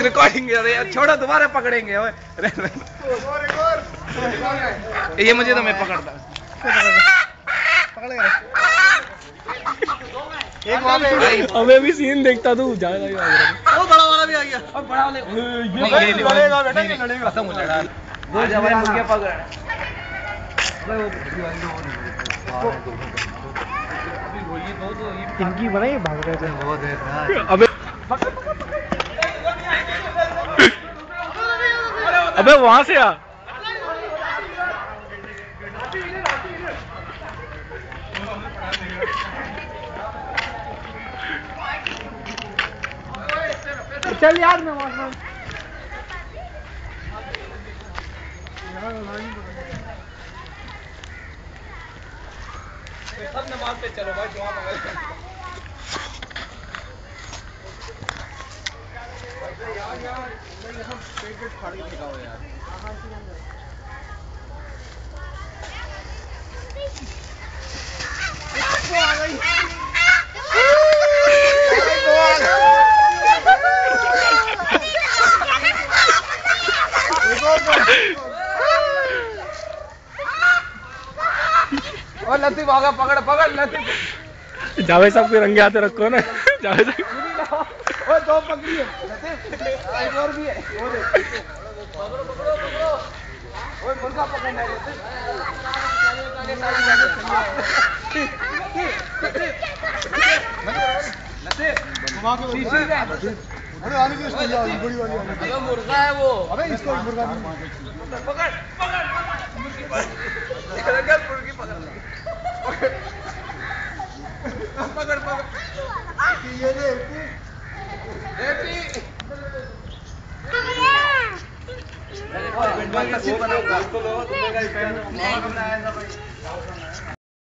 Recording यार, छोड़ो दोबारा पकड़ेंगे। ये मुझे तो मैं पकड़ता हमें भी सीन देखता तू जाएगा। वो बड़ा वाला भी आ गया। और बड़ा वाले लड़ेगा बेटा, नहीं लड़ेगा। खत्म हो जाएगा। मुर्गे पकड़। इनकी बनाई भाग रहे थे। वो देख रहा। अबे अबे वहां से आ। चल यार मैं वहां सब नमाज पे चलो भाई, दुआ मांगो। और लतीफ आ गया, पकड़ पकड़ लतीफ। जावेद साहब के रंगे हाथ रखो ना। जावेद साहब ओए दो पकड़ी है लतीफ, एक और भी है। पकड़ो पकड़ो पकड़ो। ओए मुर्गा पकड़ना है लतीफ। अरे आने की बड़ी वाली। अबे मुर्गा है वो। अबे इसको मुर्गा पकड़ पकड़ मुर्गी पकड़ पकड़ ये ले वो बनाऊंगा।